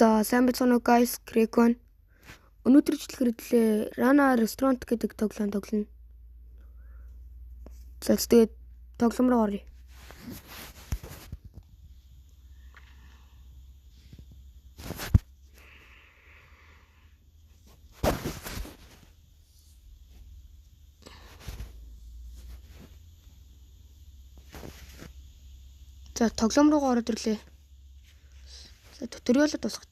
За сайн байцгаана уу guys, Крекон. Өнөөдөр жишээлбэл Rana Restaurant гэдэг тоглоом тоглоно. За тэгээд тоглоом руу оръё. За тоглоом руу ороод ирлээ. За туториалд дуусгах.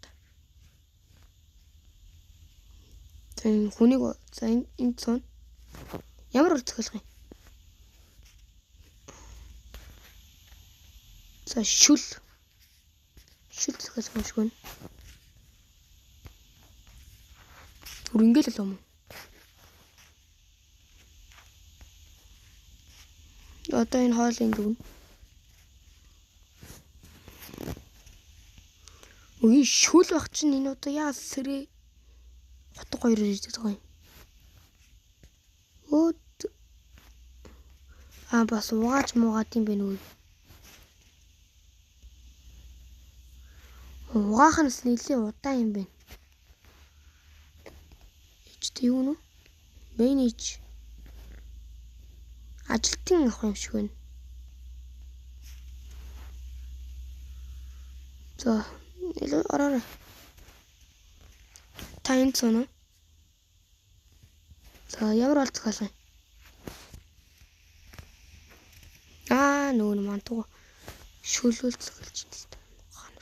За хүнийг за энд цон. Ямар үр цохилох юм? За шүл цохилох юм шиг байна. Түр ингээл л юм. Одоо энэ хоолын дүн. Үй шүл баг чинь энэ одоо яа сэрээ хотго хоёр ирж байгаа юм. Бас угааж муугаад юм бэ нүү. Угаах нь нэлээ удаан юм байна. Ичтэй юу нэ? Менеж. Ажилтан авах юм шиг байна. За, ороо. Тайн цоно. За, ямар бол цохол юм? Нүүн мантуу шүлүүл цохолж байна.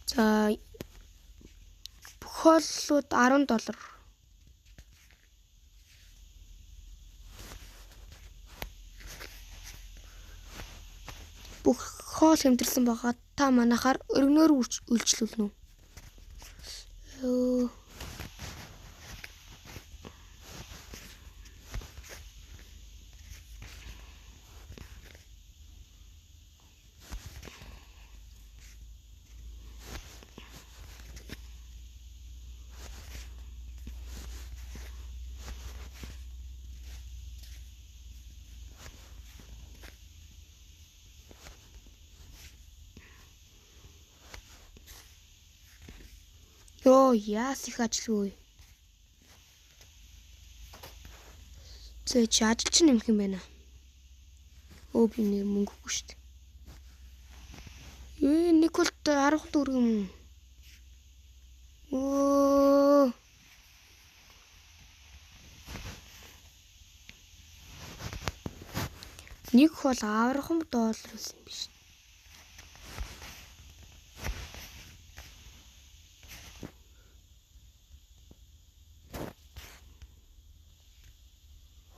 За бүх хооллууд $10. Бүх хоол хэмтэрсэн байгаа. Та манайхаар өргөнөөр үйлчлүүлнэ үү? Яас их ажилгүй. Чи ажил чинь нэмэх юм байна. Би нэр мөнгөгүй шүү дээ. Нэг бол 10 төгрөг юм. Нэг хол $10 байсан юм биш.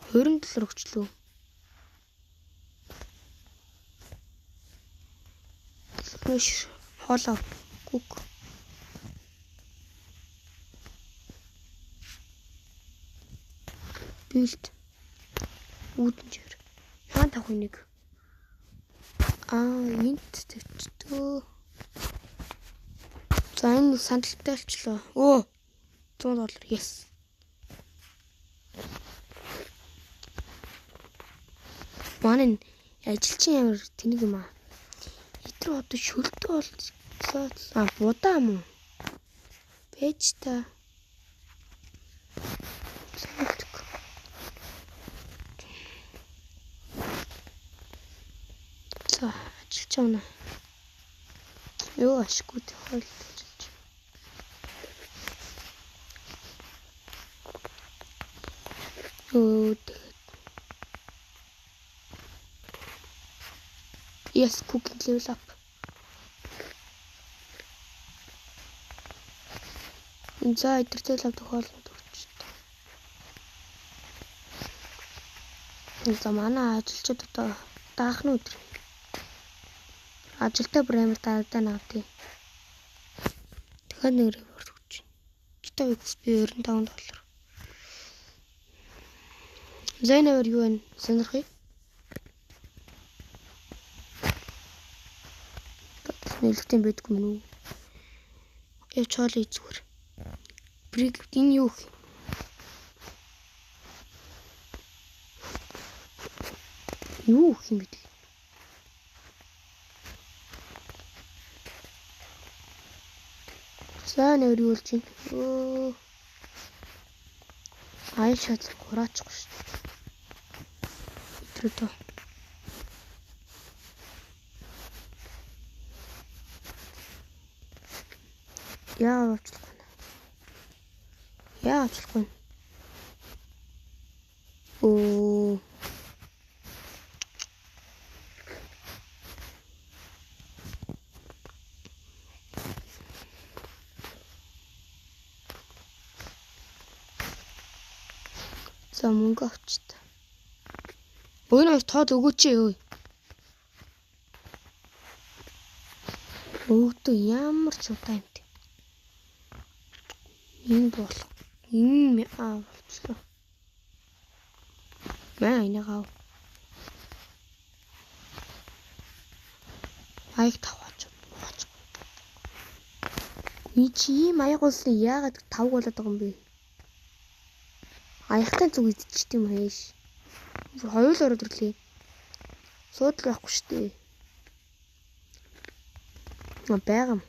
$20 өгчлөө. Хоолоо гүг. Билд. Үүднжэр. Хаан тавх нэг. Энд төвчтөө. За энэ сандалтай алчлаа. $100. Yes. Манай ажилчин ямар тэнэг юм аа. Итрүү одоо шүлтэй болцоо. Будаа юм уу? Бэж та. За ажилч байна. Юу ашиггүй хойлж. Yes, cooking level up. За идэртэл авдаг хоолнд өгчтэй. За манай ажилчид одоо даахны өдөр. Ажилтаа бүр амар дарагдаа навдээ. Тэгэхээр нэрээ өгч. Гитаа XP $95. Зайнавар юу вэ? Сонирхъя. Нэлэгтэй байдгүй мөн үү? Чоолын зүгээр. Бриг энэ юу? Юу гэх юм бэ? За нэр юу болж байна? Өө. Ай шатлал гураачихгүй шүү дээ. Итрэтөө. Яа авчлахгүй. Яа авчлахгүй. Оо. За мөнгө авчта. Өөний тоод өгөөч ээ. Өөдөө ямар ч удаа юм те. Энэ болох. Энэ болчихлоо. Маа энийг ав. Айг таваач. Би чи ийм аяг улсын яагаад тавг болоод байгаа юм бэ? Аягтай зүг идчихт юм хээш. Хоёул ороод ирлээ. Суудлага байхгүй шүү дээ. Байгаа юм.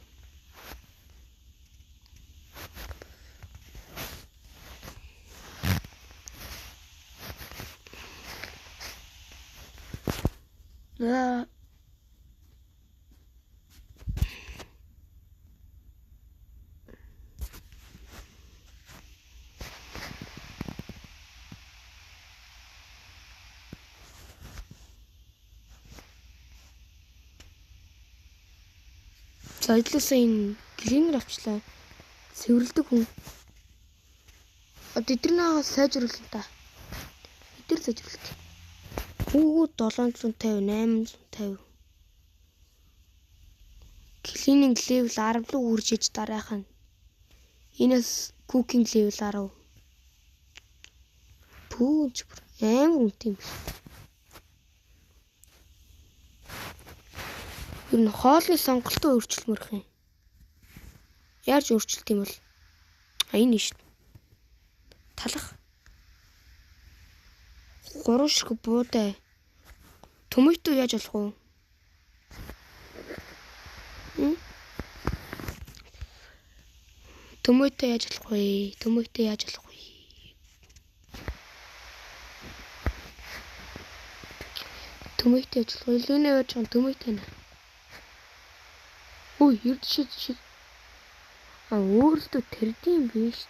За ажлаасаа энэ клинер авчлаа. Сэвэрлдэг хүн. Эдгэрнээ сайжруулсан та. Эдгэр сайжруулт. Хүүгүүд 750, 850. Клининг левел 10 руу үржиж дараах нь. Энэс cooking level 10. Пүүж амар үнэтэй юм биш. Юу н хоолны сонголтоо өөрчлөлмөрх юм. Яаж өөрчлөлт юм бол? Энэ шүү дээ. Талах. 3 шиг буудай. Tomato яаж болох вэ? Tomato яаж болох вэ? Tomato яаж болох вэ? Tomato яаж болох вэ? Лүнэ яаж байгаа tomato нэ. Ой, ерд шиг. Өөрөлдөө тэрдэм биш.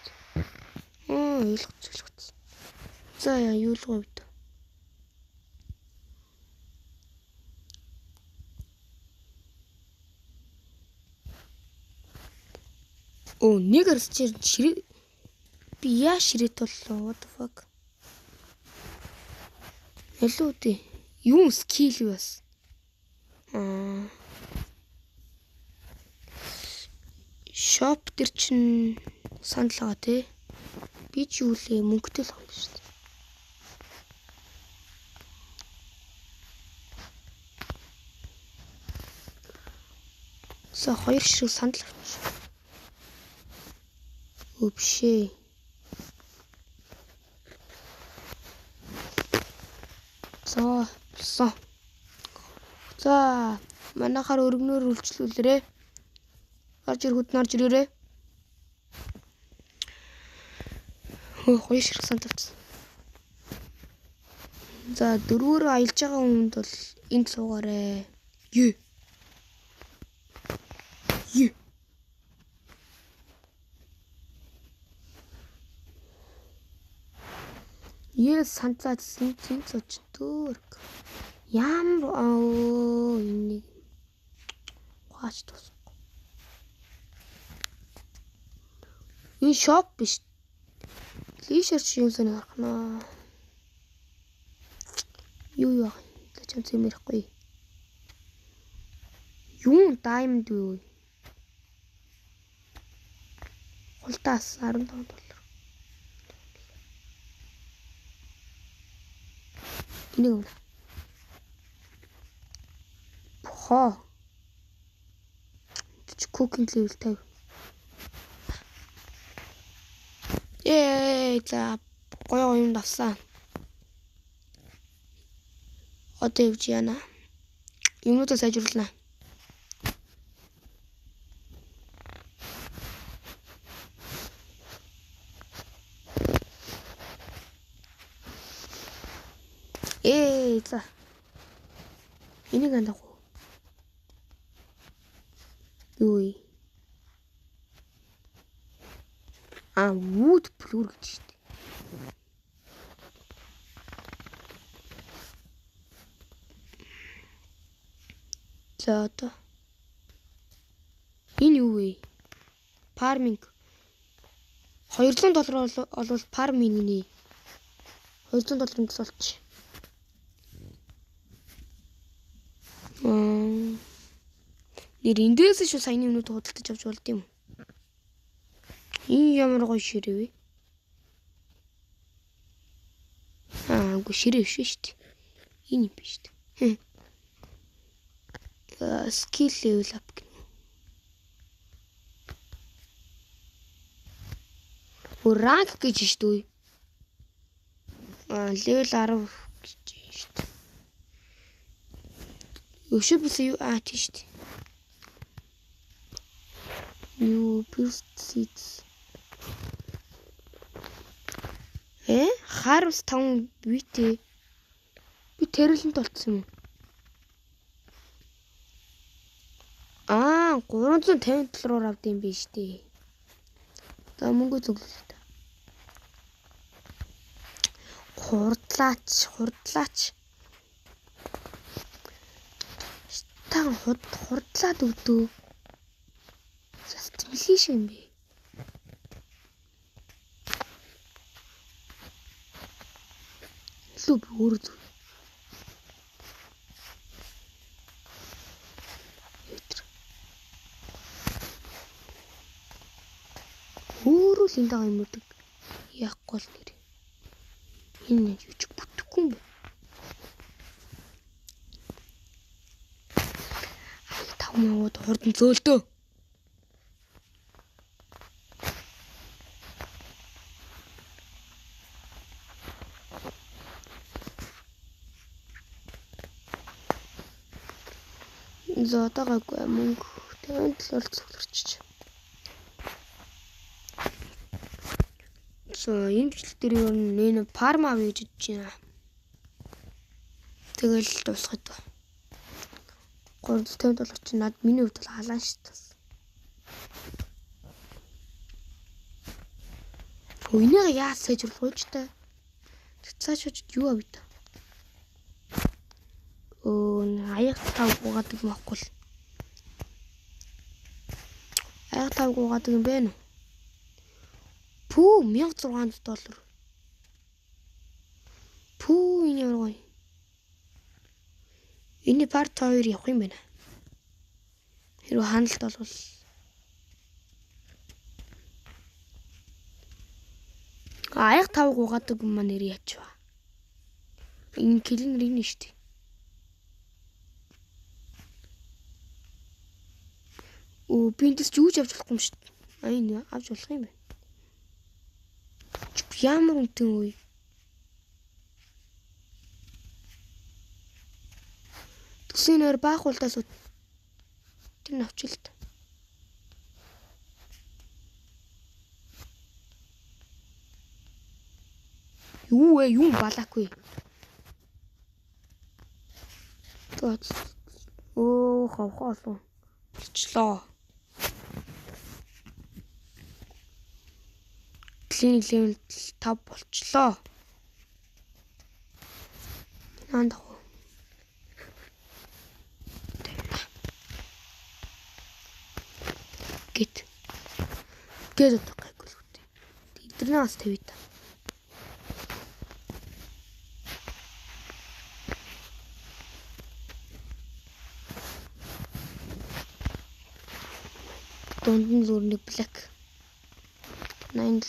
Ойлгоц. За яа юу л говьд. Оо, нэг арч ширээ. Би яа ширээт боллоо. What the fuck? Hello дээ. Юу скил бас. Shop дээр чин санал байгаа те. Би ч юу лээ мөнгөтэй л байна шүү дээ. За 2 шиг санал авч. Өвшээ. За манайхаар өргөнөөр үйлчлүүлээрэ. Орж иргүүд ирээрээ. Хоёр ширхэг сан тавьчихсан. За 4-өөр аялж байгаа хүнд бол энд суугаарэ. Санцаад зин цоч төрк. Ямар энийг хаач тус. Энэ шоп биш. Лишэрч юм санаа гаргана. Юу ч юм зэмэрэхгүй. Юу даймонд юу? Хултаас $15. Энийг үнэ. Cooking level 50. За гоё юм давсан. Одоо явж яана. Юмнуудаа сайжруулна. За. Энийг андах уу? Юу вэ? Wood floor гэж шүү дээ. За одоо. Энэ юу вэ? Farming. $200 олвол farming нэ. $200 ингээс олчих. Нэр эндээс шүү саяны юмнууд худалдаж авч болд юм. Энэ ямар гоё ширээ вэ? Үгүй ширээ биш шүү дээ. Энэ юм биш дээ. Skill level up гэнэ. Rank гэж шүү дээ. Level 10 гэж шүү дээ. Өшөөс юу тийш дээ. Юу boost seeds. Harvest 5 битээ. Би тэрэлэнт болцсон юм. 350 авд юм биш дээ. За мөнгө зөвлөлөө та. Хурдлаач. Тан хурдлаад өгдөө. Мэлий шиг юм бэ. Илүү би өөр зү. Өөрөө л энэ даа юмудаг. Яахгүй л нэр. Энэ юу ч бүтэхгүй юм бэ. Тавмууд хурдан зөөлдөө. За одоогоо мөнгө $50 цугларч. Энэ бичлэг дээр юу нэ фарм ав гэж бодож байна. Тэгэл дуусгаад ба. $350 чи над миний хувьд бол халаан шүү дээ. Энийг яаж сайжруулах вэ та? Цаашаа юу авъя та? Аяг тав гуйгадаг махгүй л. Аяг тав гуйгадаг юм бэ нэ? $1600. Энэ ямар гоё. Энэ part 2 явах юм байна. Хэрвээ ханалт болвол аяг тав гуйгадаг маань нэр ячва. Энэ клинер энэ шүү дээ. Би энэс ч юуж авч болохгүй юм шүү дээ. Энэ авч болох юм байна. Ямар үнэтэй вэ? Тэсэнээр баахуултаас тэр навчил та. Юу вэ? Юм балаагүй. Хавхаалуу. Болчлоо. Level 5 болчлоо. Наандах уу. Гэт утгаагүй л үү. Эдгэрнээ бас тавь та. Дунд нь зүрний black $9.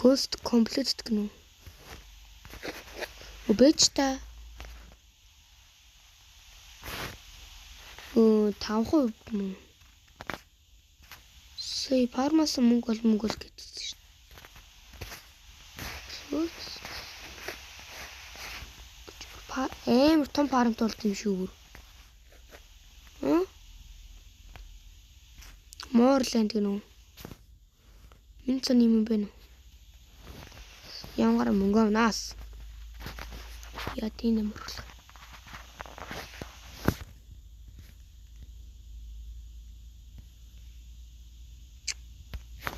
Cost complete гэнэ. Убэж та. 5% мөн. Сая фармаас мөнгө бол гэдсэн шүү дээ. Амар том фармт болд юм шүү бүр. Моорленд гэнэ үү? Энэ цон юм бэ нүү? Ямар мөнгө авнаас? Яа тийм амарлах.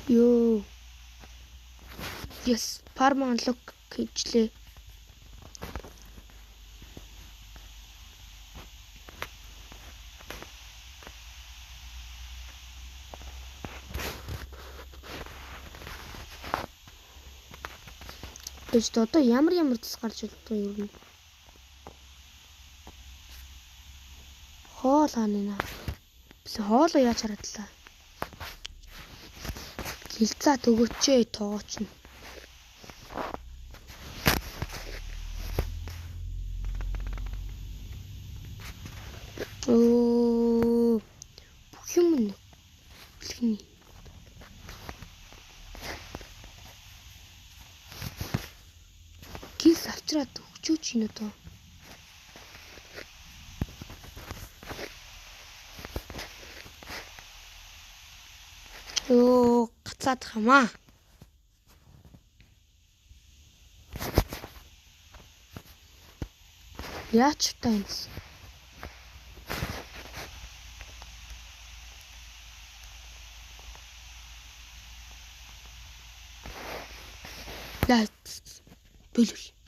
Ёо. Yes, farm unlock гэжлээ. Тэст одоо ямар цэс гарч ирдэг юм бэ? Хоол хаана? Бис хоолоо яаж харадлаа? Гэлцаа төгөөчөө тоогооч нь. Бүх юм нь бэлгэний. Гис авчраад өгчөөч юм одоо. Гацаад хамаа. Яач та юмс. Лайт. Бэлвэл.